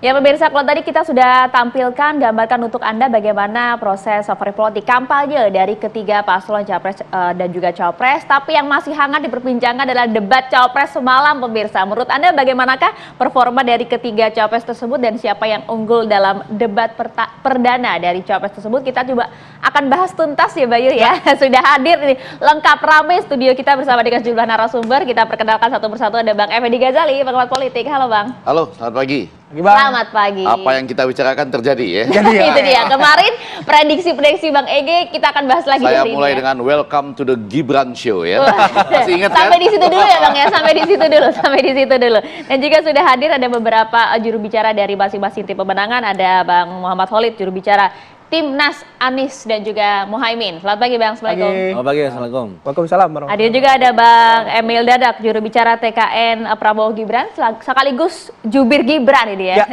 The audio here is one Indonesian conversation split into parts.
Ya pemirsa, kalau tadi kita sudah tampilkan, gambarkan untuk Anda bagaimana proses politik kampanye dari ketiga paslon Capres dan juga Cawapres. Tapi yang masih hangat diperbincangkan adalah debat Cawapres semalam pemirsa. Menurut Anda bagaimanakah performa dari ketiga Cawapres tersebut dan siapa yang unggul dalam debat perdana dari Cawapres tersebut? Kita coba akan bahas tuntas ya Bayu ya. Sudah hadir nih, lengkap ramai studio kita bersama dengan sejumlah narasumber. Kita perkenalkan satu persatu, ada Bang Effendi Ghazali, pengamat politik. Halo Bang. Halo, selamat pagi. Selamat pagi. Apa yang kita bicarakan terjadi ya? Itu dia. Kemarin prediksi-prediksi Bang Ege kita akan bahas lagi. Saya mulai dengan welcome to the Gibran Show ya. Masih ingat sampai kan? di situ dulu ya Bang ya, sampai di situ dulu. Dan juga sudah hadir ada beberapa juru bicara dari masing-masing tim pemenangan. Ada Bang Muhammad Khalid, juru bicara Timnas Anies dan juga Muhaimin. Selamat pagi Bang, Assalamualaikum. Selamat pagi, Assalamualaikum. Waalaikumsalam. Hadir juga ada Bang Emil Dadak, juru bicara TKN Prabowo Gibran, sekaligus jubir Gibran ini ya.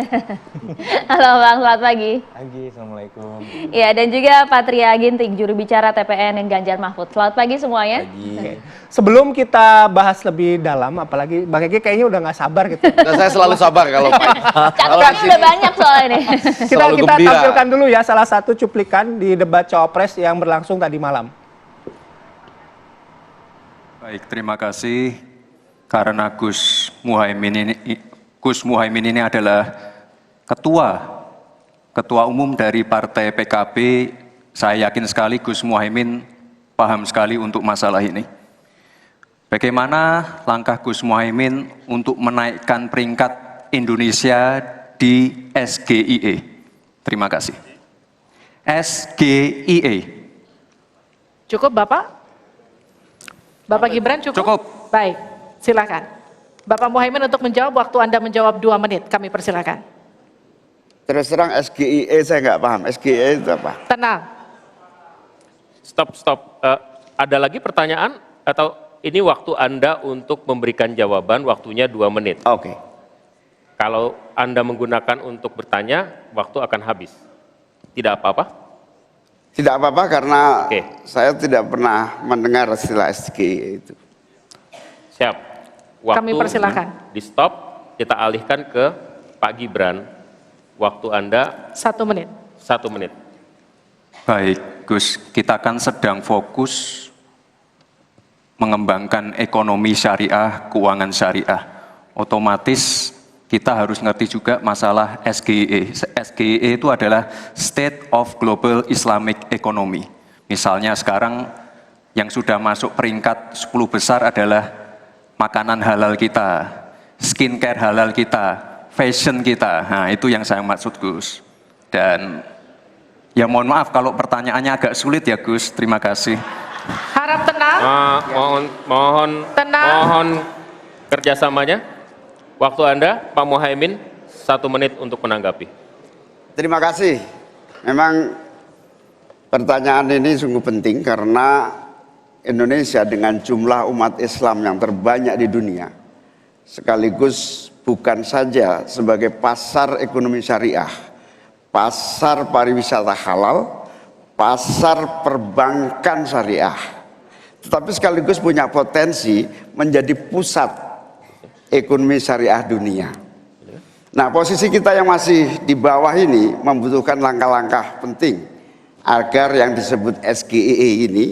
Halo Bang, selamat pagi. Pagi, Assalamualaikum. Ya, dan juga Patria Ginting, juru bicara TPN Ganjar Mahfud. Selamat pagi semuanya. Oke. Sebelum kita bahas lebih dalam, apalagi Bang Ege kayaknya udah nggak sabar gitu. Dan saya selalu sabar kalau Catatannya udah banyak soalnya nih. kita gembira. tampilkan dulu ya salah satu cuplikan di debat Cawapres yang berlangsung tadi malam. Baik, terima kasih. Karena Gus Muhaimin ini adalah ketua umum dari Partai PKB. Saya yakin sekali Gus Muhaimin paham sekali untuk masalah ini. Bagaimana langkah Gus Muhaimin untuk menaikkan peringkat Indonesia di SGIE? Terima kasih. SGIE. Cukup Bapak? Bapak Gibran cukup? Cukup. Baik, silakan. Bapak Muhaimin untuk menjawab, waktu Anda menjawab 2 menit, kami persilakan. Terus terang SGIE saya nggak paham, SGIE itu apa? Tenang. Stop. Ada lagi pertanyaan atau ini waktu Anda untuk memberikan jawaban, waktunya 2 menit. Oke. Kalau Anda menggunakan untuk bertanya, waktu akan habis. Tidak apa-apa? Tidak apa-apa karena Oke. saya tidak pernah mendengar istilah SGIE itu. Siap. Waktu Kami persilakan. di stop, kita alihkan ke Pak Gibran. Waktu Anda 1 menit. 1 menit. Baik, Gus, kita kan sedang fokus mengembangkan ekonomi syariah, keuangan syariah. Otomatis kita harus ngerti juga masalah SGIE. SGIE itu adalah State of Global Islamic Economy. Misalnya sekarang yang sudah masuk peringkat 10 besar adalah makanan halal kita, skincare halal kita, fashion kita. Nah, itu yang saya maksud, Gus. Dan ya mohon maaf kalau pertanyaannya agak sulit ya, Gus. Terima kasih. Harap tenang. Tenang. Mohon kerjasamanya. Waktu Anda, Pak Muhaimin, 1 menit untuk menanggapi. Terima kasih. Memang pertanyaan ini sungguh penting karena Indonesia dengan jumlah umat Islam yang terbanyak di dunia, sekaligus bukan saja sebagai pasar ekonomi syariah, pasar pariwisata halal, pasar perbankan syariah, tetapi sekaligus punya potensi menjadi pusat ekonomi syariah dunia. Nah, posisi kita yang masih di bawah ini membutuhkan langkah-langkah penting agar yang disebut SGIE ini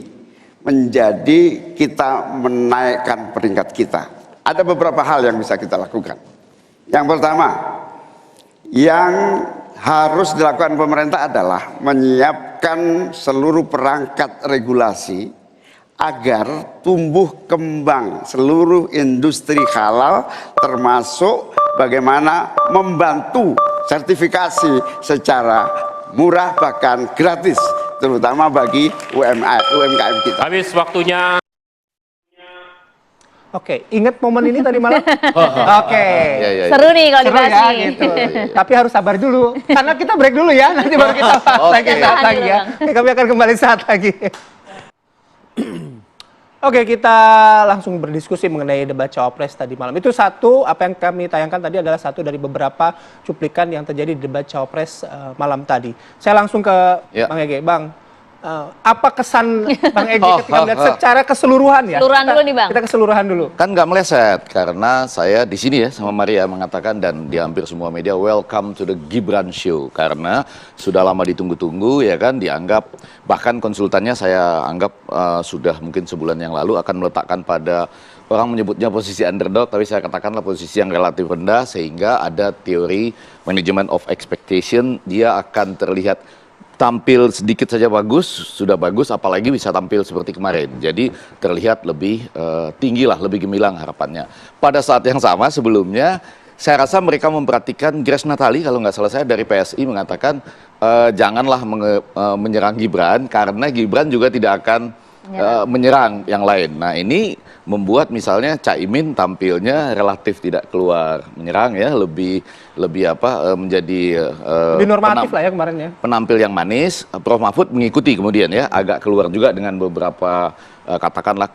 menjadi kita menaikkan peringkat kita. Ada beberapa hal yang bisa kita lakukan. Yang pertama, yang harus dilakukan pemerintah adalah menyiapkan seluruh perangkat regulasi agar tumbuh kembang seluruh industri halal, termasuk bagaimana membantu sertifikasi secara murah bahkan gratis, terutama bagi UMKM kita. Habis waktunya. Oke, ingat momen ini tadi malam? Oke. Ya. Seru nih kalau Seru dibahas ya, nih. gitu. Tapi harus sabar dulu, karena kita break dulu ya, nanti baru kita bahas lagi saat lagi ya. Kami akan kembali saat lagi. Oke, kita langsung berdiskusi mengenai debat Cawapres tadi malam. Itu satu, apa yang kami tayangkan tadi adalah satu dari beberapa cuplikan yang terjadi di debat Cawapres malam tadi. Saya langsung ke Bang Ege. Bang, apa kesan Bang Egy ketika melihat secara keseluruhan ya? Keseluruhan dulu nih, Bang. Kita keseluruhan dulu. Kan nggak meleset karena saya di sini ya sama Maria mengatakan dan di hampir semua media welcome to the Gibran Show karena sudah lama ditunggu-tunggu ya kan dianggap bahkan konsultannya saya anggap sudah mungkin sebulan yang lalu akan meletakkan pada orang menyebutnya posisi underdog tapi saya katakanlah posisi yang relatif rendah sehingga ada teori management of expectation dia akan terlihat tampil sedikit saja bagus, sudah bagus, apalagi bisa tampil seperti kemarin. Jadi terlihat lebih tinggi lah, lebih gemilang harapannya. Pada saat yang sama sebelumnya, saya rasa mereka memperhatikan Grace Natali, kalau nggak salah saya dari PSI mengatakan janganlah menyerang Gibran, karena Gibran juga tidak akan menyerang yang lain. Nah ini membuat misalnya Caimin tampilnya relatif tidak keluar menyerang ya, lebih menjadi lebih normatif lah ya kemarin ya. Penampil yang manis. Prof Mahfud mengikuti kemudian ya, agak keluar juga dengan beberapa katakanlah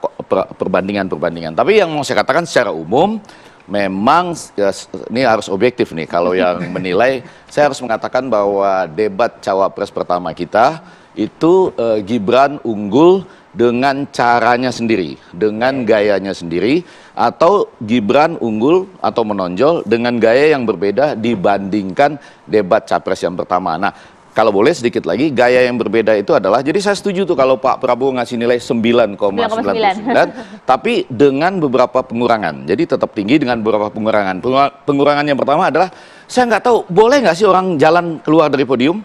perbandingan. Tapi yang mau saya katakan secara umum memang ya, ini harus objektif nih kalau yang menilai. Saya harus mengatakan bahwa debat cawapres pertama kita itu Gibran unggul dengan caranya sendiri, dengan gayanya sendiri, atau Gibran unggul atau menonjol dengan gaya yang berbeda dibandingkan debat capres yang pertama. Nah, kalau boleh sedikit lagi, gaya yang berbeda itu adalah, jadi saya setuju tuh kalau Pak Prabowo ngasih nilai 9,99, tapi dengan beberapa pengurangan. Jadi tetap tinggi dengan beberapa pengurangan. Pengurangan yang pertama adalah, saya nggak tahu, boleh nggak sih orang jalan keluar dari podium?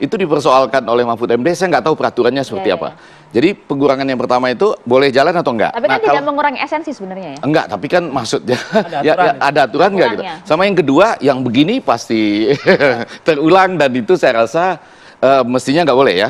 Itu dipersoalkan oleh Mahfud MD, saya nggak tahu peraturannya seperti apa. Jadi pengurangan yang pertama itu boleh jalan atau enggak? Tapi kan tidak mengurangi esensi sebenarnya ya? Enggak, tapi kan maksudnya ada aturan nggak gitu. Sama yang kedua, yang begini pasti terulang dan itu saya rasa mestinya nggak boleh ya.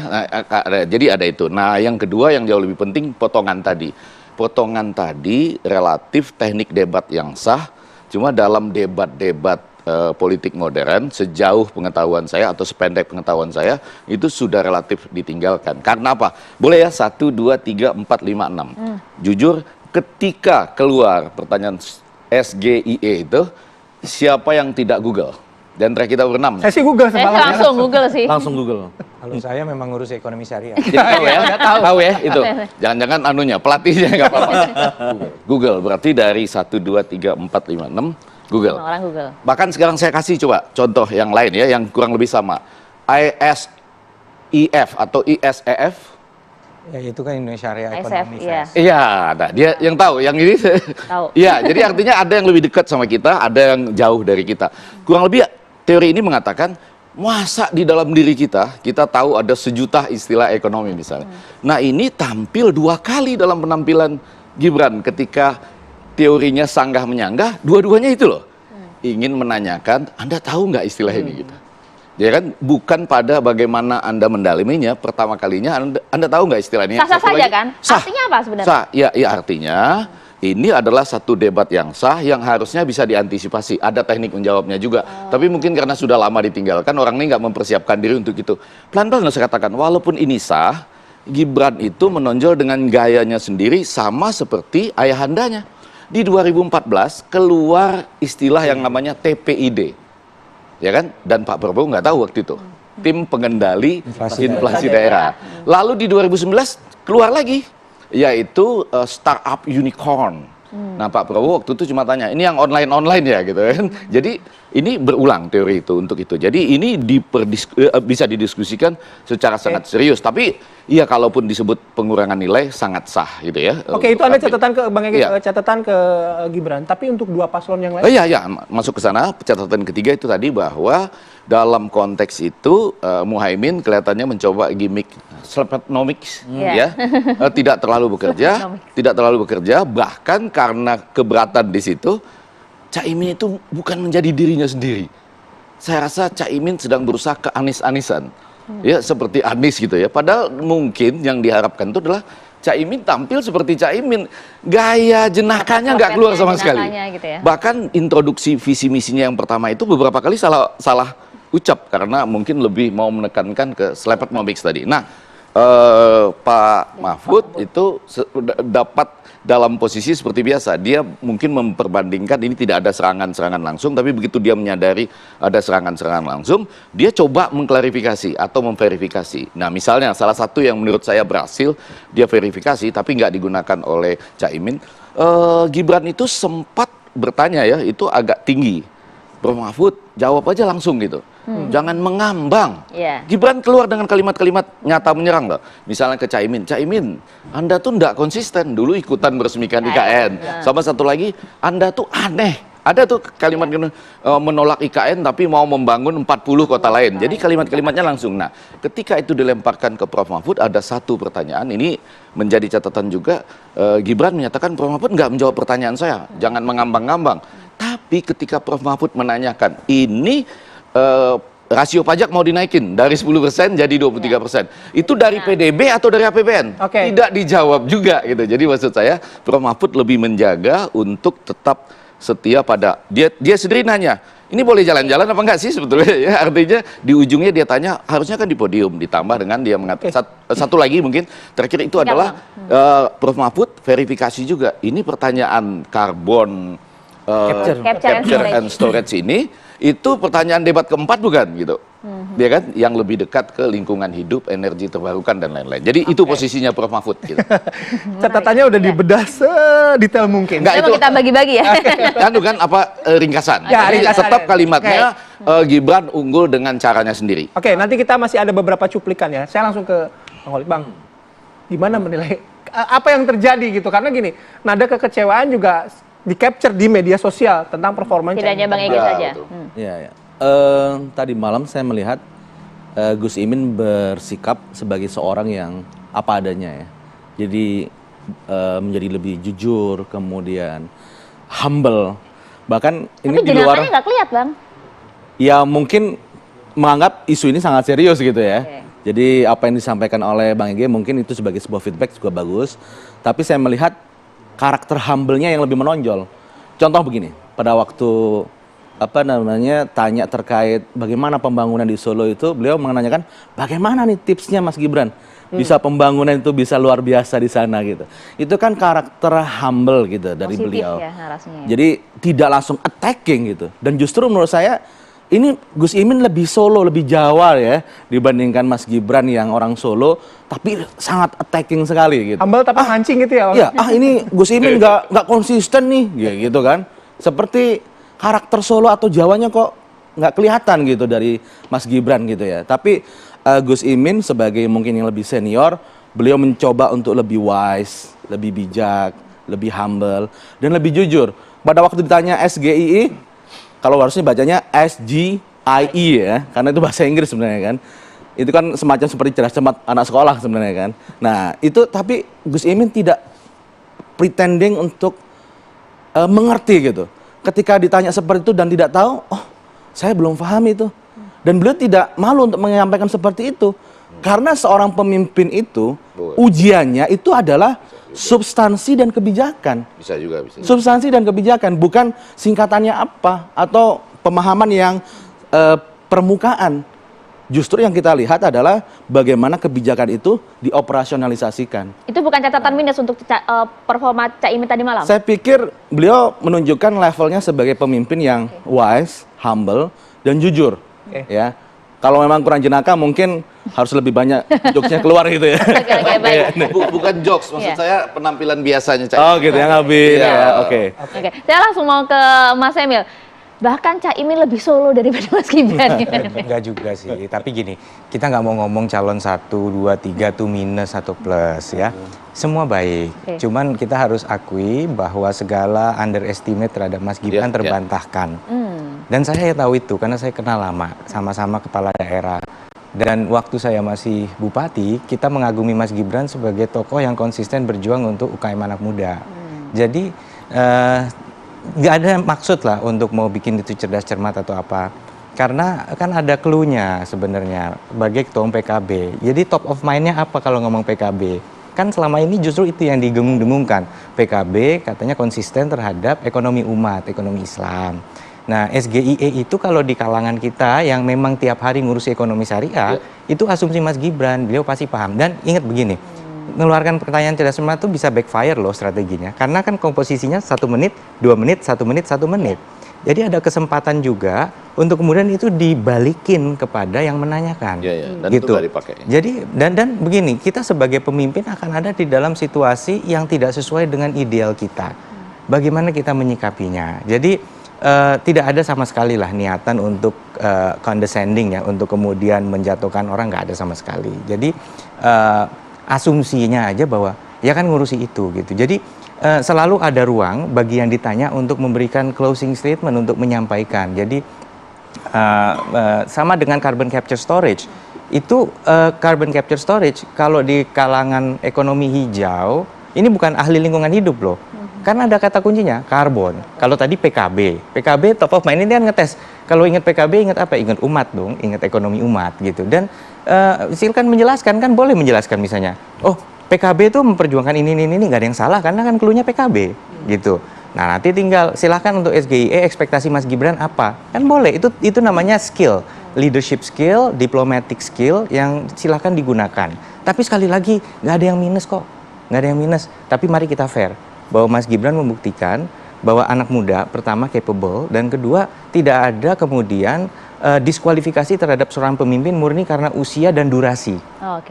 Jadi ada itu. Nah yang kedua yang jauh lebih penting potongan tadi. Potongan tadi relatif teknik debat yang sah, cuma dalam debat-debat politik modern sejauh pengetahuan saya atau sependek pengetahuan saya itu sudah relatif ditinggalkan. Karena apa? Boleh ya 1, 2, 3, 4, 5, 6. Jujur ketika keluar pertanyaan SGIE itu siapa yang tidak Google? Dan terakhir kita berenam. Saya sih Google semalam. Langsung Google sih. Langsung Google. Kalau saya memang ngurus ekonomi syariah. Tahu ya? Tahu ya itu. Jangan-jangan anunya pelatihnya nggak apa-apa. Google berarti dari 1, 2, 3, 4, 5, 6 Google. Orang Google. Bahkan sekarang saya kasih coba contoh yang lain ya, yang kurang lebih sama. ISEF atau ISEF. Ya itu kan Indonesia Syariah ISEF, Economy iya. Fest. Iya, nah dia yang tahu, yang ini. Tahu. Iya, jadi artinya ada yang lebih dekat sama kita, ada yang jauh dari kita. Kurang lebih teori ini mengatakan, masa di dalam diri kita tahu ada 1 juta istilah ekonomi misalnya. Nah ini tampil 2 kali dalam penampilan Gibran ketika teorinya sanggah menyanggah, dua-duanya itu loh. Ingin menanyakan, Anda tahu nggak istilah ini gitu. Ya kan, bukan pada bagaimana Anda mendalaminya, pertama kalinya Anda tahu nggak istilah ini? Sah-sah saja kan? Sah. Artinya apa sebenarnya? Sah, ya artinya ini adalah satu debat yang sah yang harusnya bisa diantisipasi. Ada teknik menjawabnya juga. Tapi mungkin karena sudah lama ditinggalkan, orang ini nggak mempersiapkan diri untuk itu. Pelan-pelan saya katakan, walaupun ini sah, Gibran itu menonjol dengan gayanya sendiri sama seperti ayahandanya. Di 2014 keluar istilah yang namanya TPID, ya kan? Dan Pak Prabowo nggak tahu waktu itu, tim pengendali inflasi daerah. Lalu di 2019 keluar lagi, yaitu startup unicorn. Nah Pak Prabowo waktu itu cuma tanya, ini yang online ya gitu kan. Jadi ini berulang teori itu untuk itu. Jadi ini bisa didiskusikan secara sangat serius. Tapi iya kalaupun disebut pengurangan nilai sangat sah gitu ya. Oke, itu ada catatan ke Bang Egy, catatan ke Gibran. Tapi untuk 2 paslon yang lain? Iya, masuk ke sana. Catatan ketiga itu tadi bahwa dalam konteks itu Muhaimin kelihatannya mencoba gimmick Slepetnomics, ya, tidak terlalu bekerja, bahkan karena keberatan di situ, Caimin itu bukan menjadi dirinya sendiri. Saya rasa Caimin sedang berusaha ke Anies-Anisan, ya seperti Anies gitu ya. Padahal mungkin yang diharapkan itu adalah Caimin tampil seperti Caimin, gaya jenakanya nggak keluar sama sekali. Gitu ya. Bahkan introduksi visi misinya yang pertama itu beberapa kali salah ucap karena mungkin lebih mau menekankan ke Slepetnomics tadi. Nah, Pak Mahfud itu dapat dalam posisi seperti biasa. Dia mungkin memperbandingkan ini tidak ada serangan-serangan langsung, tapi begitu dia menyadari ada serangan-serangan langsung, dia coba mengklarifikasi atau memverifikasi. Nah, misalnya salah satu yang menurut saya berhasil dia verifikasi, tapi nggak digunakan oleh Caimin, Gibran itu sempat bertanya ya, itu agak tinggi. Prof Mahfud, jawab aja langsung gitu. Jangan mengambang. Yeah. Gibran keluar dengan kalimat-kalimat nyata menyerang loh. Misalnya ke Caimin, Caimin, Anda tuh nggak konsisten. Dulu ikutan meresmikan IKN. Sama satu lagi, Anda tuh aneh. Ada tuh kalimat menolak IKN tapi mau membangun 40 kota lain. Jadi kalimat-kalimatnya langsung. Nah, ketika itu dilemparkan ke Prof Mahfud, ada satu pertanyaan. Ini menjadi catatan juga. Gibran menyatakan Prof Mahfud nggak menjawab pertanyaan saya. Jangan mengambang-ngambang. Tapi ketika Prof Mahfud menanyakan, ini rasio pajak mau dinaikin dari 10% jadi 23%. Itu dari PDB atau dari APBN? Tidak dijawab juga gitu. Jadi maksud saya Prof Mahfud lebih menjaga untuk tetap setia pada dia sendiri nanya, ini boleh jalan-jalan apa enggak sih sebetulnya ya? Artinya di ujungnya dia tanya, harusnya kan di podium, ditambah dengan dia mengatakan satu lagi mungkin terakhir itu adalah Prof Mahfud verifikasi juga. Ini pertanyaan karbon capture and storage ini itu pertanyaan debat keempat bukan gitu, ya kan, yang lebih dekat ke lingkungan hidup, energi terbarukan dan lain-lain. Jadi itu posisinya Prof Mahfud. Gitu. Catatannya udah dibedah sedetail mungkin. Nggak, itu kita bagi-bagi ya. Kan apa ringkasan. Ya, ringkasan. Tetap kalimatnya Gibran unggul dengan caranya sendiri. Oke, nanti kita masih ada beberapa cuplikan ya. Saya langsung ke Bang Holid. Bang, gimana menilai apa yang terjadi gitu? Karena gini, nada kekecewaan juga di-capture di media sosial tentang performa. Tidak hanya Bang Egy saja. Ya. Tadi malam saya melihat Gus Imin bersikap sebagai seorang yang apa adanya ya. Jadi menjadi lebih jujur, kemudian humble. Bahkan ini di luar. Tapi nggak kelihatan, Bang. Ya mungkin menganggap isu ini sangat serius gitu ya. Jadi apa yang disampaikan oleh Bang Egy mungkin itu sebagai sebuah feedback juga bagus. Tapi saya melihat karakter humble-nya yang lebih menonjol. Contoh begini, pada waktu tanya terkait bagaimana pembangunan di Solo itu, beliau menanyakan bagaimana nih tipsnya Mas Gibran bisa pembangunan itu bisa luar biasa di sana gitu. Itu kan karakter humble gitu dari positif beliau. Ya, narasinya. Jadi tidak langsung attacking gitu. Dan justru menurut saya ini Gus Imin lebih Solo, lebih Jawa ya dibandingkan Mas Gibran yang orang Solo, tapi sangat attacking sekali gitu. Humble tapi mancing gitu ya? Iya, ini Gus Imin nggak konsisten nih, ya gitu kan. Seperti karakter Solo atau Jawanya kok nggak kelihatan gitu dari Mas Gibran gitu ya. Tapi Gus Imin sebagai mungkin yang lebih senior, beliau mencoba untuk lebih wise, lebih bijak, lebih humble, dan lebih jujur. Pada waktu ditanya SGII, kalau harusnya bacanya SGIE ya, karena itu bahasa Inggris sebenarnya kan. Itu kan semacam seperti cerdas cermat anak sekolah sebenarnya kan. Nah itu tapi Gus Imin tidak pretending untuk mengerti gitu. Ketika ditanya seperti itu dan tidak tahu, oh saya belum paham itu. Dan beliau tidak malu untuk menyampaikan seperti itu. Karena seorang pemimpin itu, ujiannya itu adalah substansi dan kebijakan. Bisa juga. Substansi dan kebijakan, bukan singkatannya apa atau pemahaman yang permukaan. Justru yang kita lihat adalah bagaimana kebijakan itu dioperasionalisasikan. Itu bukan catatan minus untuk performa Caimin tadi malam? Saya pikir beliau menunjukkan levelnya sebagai pemimpin yang wise, humble, dan jujur. Ya. Kalau memang kurang jenaka mungkin harus lebih banyak jokesnya keluar gitu ya. Bukan jokes, maksud saya penampilan biasanya. Oh gitu ya, Ngabin. Oke. Saya langsung mau ke Mas Emil. Bahkan Caimin lebih Solo daripada Mas Gibran. Enggak juga sih, tapi gini, kita nggak mau ngomong calon 1, 2, 3 tuh minus atau plus ya. Semua baik, cuman kita harus akui bahwa segala underestimate terhadap Mas Gibran terbantahkan. Dan saya tahu itu karena saya kenal lama, sama-sama kepala daerah. Dan waktu saya masih bupati, kita mengagumi Mas Gibran sebagai tokoh yang konsisten berjuang untuk UKM anak muda. Jadi nggak ada maksud lah untuk mau bikin itu cerdas cermat atau apa. Karena kan ada clue-nya sebenarnya sebagai ketua umum PKB. Jadi top of mind-nya apa kalau ngomong PKB? Kan selama ini justru itu yang digengung-dengungkan. PKB katanya konsisten terhadap ekonomi umat, ekonomi Islam. Nah, SGIE itu kalau di kalangan kita yang memang tiap hari ngurusi ekonomi syariah, itu asumsi Mas Gibran, beliau pasti paham. Dan ingat begini, mengeluarkan pertanyaan cerdas cermat itu bisa backfire loh strateginya. Karena kan komposisinya 1 menit, 2 menit, 1 menit, 1 menit. Jadi ada kesempatan juga untuk kemudian itu dibalikin kepada yang menanyakan. Dan gitu. itu nggak dipakai. Jadi dan begini, kita sebagai pemimpin akan ada di dalam situasi yang tidak sesuai dengan ideal kita. Bagaimana kita menyikapinya. Jadi tidak ada sama sekali lah niatan untuk condescending ya, untuk kemudian menjatuhkan orang, nggak ada sama sekali. Jadi asumsinya aja bahwa ya kan ngurusi itu gitu. Jadi selalu ada ruang bagi yang ditanya untuk memberikan closing statement, untuk menyampaikan. Jadi sama dengan carbon capture storage. Itu carbon capture storage kalau di kalangan ekonomi hijau ini bukan ahli lingkungan hidup loh. Karena ada kata kuncinya, karbon. Kalau tadi PKB top of mind ini kan ngetes. Kalau ingat PKB ingat apa? Ingat umat dong, ingat ekonomi umat gitu. Dan silakan menjelaskan, kan boleh menjelaskan misalnya. Oh, PKB itu memperjuangkan ini, nggak ada yang salah karena kan cluenya PKB gitu. Nah, nanti tinggal silakan untuk SGIE ekspektasi Mas Gibran apa? Kan boleh, itu namanya skill, leadership skill, diplomatic skill yang silakan digunakan. Tapi sekali lagi, nggak ada yang minus kok. Nggak ada yang minus, tapi mari kita fair. Bahwa Mas Gibran membuktikan bahwa anak muda pertama capable dan kedua tidak ada kemudian diskualifikasi terhadap seorang pemimpin murni karena usia dan durasi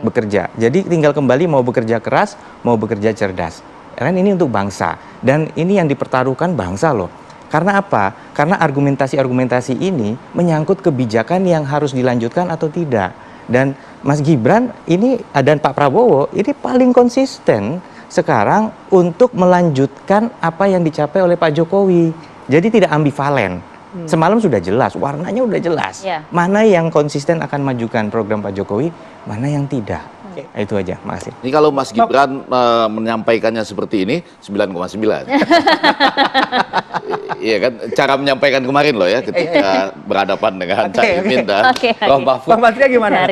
bekerja. Jadi tinggal kembali mau bekerja keras, mau bekerja cerdas. Karena ini untuk bangsa dan ini yang dipertaruhkan bangsa loh. Karena apa? Karena argumentasi-argumentasi ini menyangkut kebijakan yang harus dilanjutkan atau tidak. Dan Mas Gibran ini dan Pak Prabowo ini paling konsisten sekarang untuk melanjutkan apa yang dicapai oleh Pak Jokowi. Jadi tidak ambivalen. Semalam sudah jelas, warnanya udah jelas. Mana yang konsisten akan majukan program Pak Jokowi, mana yang tidak. Itu aja, makasih. Ini kalau Mas Gibran menyampaikannya seperti ini, 9,9. Iya kan, cara menyampaikan kemarin loh ya, ketika berhadapan dengan Caimin dan Prof. Mahfud. Bang Patria gimana?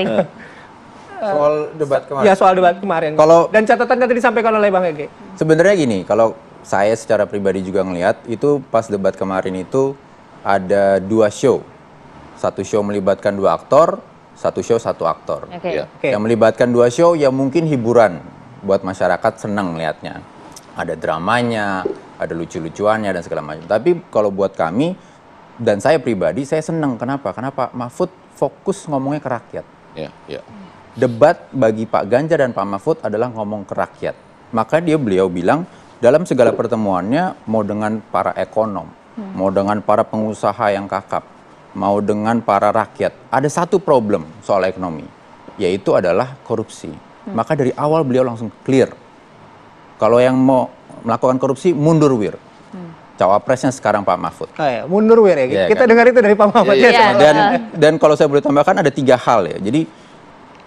Soal debat kemarin. Ya, soal debat kemarin. Dan catatan tadi disampaikan oleh Bang Ege. Sebenarnya gini, kalau saya secara pribadi juga ngelihat itu pas debat kemarin itu ada 2 show. 1 show melibatkan 2 aktor, 1 show 1 aktor. Yang melibatkan 2 show ya mungkin hiburan buat masyarakat, senang lihatnya. Ada dramanya, ada lucu-lucuannya dan segala macam. Tapi kalau buat kami dan saya pribadi saya senang. Kenapa? Karena Pak Mahfud fokus ngomongnya ke rakyat. Debat bagi Pak Ganjar dan Pak Mahfud adalah ngomong ke rakyat. Maka beliau bilang dalam segala pertemuannya mau dengan para ekonom, mau dengan para pengusaha yang kakap, mau dengan para rakyat. Ada satu problem soal ekonomi, yaitu adalah korupsi. Maka dari awal beliau langsung clear. Kalau yang mau melakukan korupsi, mundur wir. Cawapresnya sekarang Pak Mahfud. Mundur wir ya. Kita dengar itu dari Pak Mahfud. Dan kalau saya boleh tambahkan ada 3 hal ya. Jadi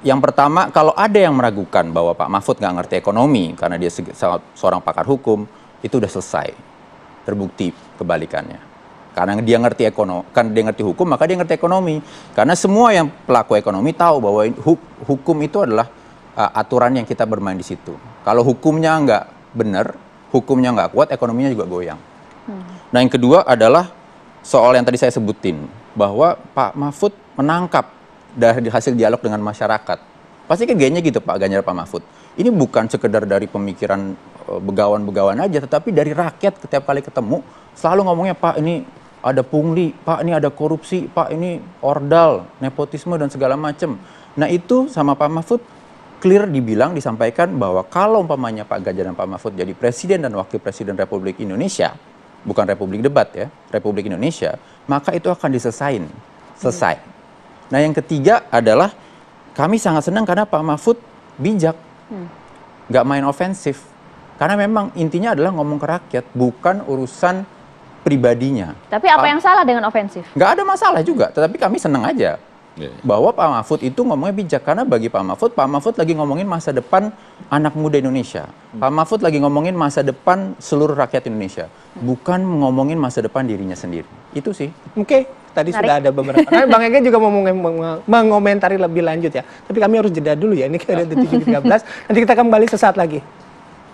yang pertama, kalau ada yang meragukan bahwa Pak Mahfud nggak ngerti ekonomi karena dia seorang pakar hukum, itu udah selesai. Terbukti kebalikannya. Karena dia ngerti hukum, maka dia ngerti ekonomi. Karena semua yang pelaku ekonomi tahu bahwa hukum itu adalah aturan yang kita bermain di situ. Kalau hukumnya nggak benar, hukumnya nggak kuat, ekonominya juga goyang. Nah, yang kedua adalah soal yang tadi saya sebutin, bahwa Pak Mahfud menangkap dari hasil dialog dengan masyarakat. Pasti kan gayanya gitu Pak Ganjar, Pak Mahfud. Ini bukan sekedar dari pemikiran begawan-begawan aja, tetapi dari rakyat setiap kali ketemu selalu ngomongnya, Pak ini ada pungli, Pak ini ada korupsi, Pak ini ordal, nepotisme dan segala macam. Nah itu sama Pak Mahfud clear disampaikan bahwa kalau umpamanya Pak Ganjar dan Pak Mahfud jadi presiden dan wakil presiden Republik Indonesia, bukan Republik Debat ya, Republik Indonesia, maka itu akan selesai. Nah yang ketiga adalah kami sangat senang karena Pak Mahfud bijak, nggak main ofensif. Karena memang intinya adalah ngomong ke rakyat, bukan urusan pribadinya. Tapi apa yang salah dengan ofensif? Nggak ada masalah juga, tetapi kami senang aja. Bahwa Pak Mahfud itu ngomongnya bijak. Karena bagi Pak Mahfud lagi ngomongin masa depan anak muda Indonesia. Pak Mahfud lagi ngomongin masa depan seluruh rakyat Indonesia. Bukan ngomongin masa depan dirinya sendiri. Itu sih. Tadi sudah ada beberapa. Nah, Bang Ege juga mau mengomentari lebih lanjut ya. Tapi kami harus jeda dulu ya. Ini kayak 7.13. Nanti kita kembali sesaat lagi.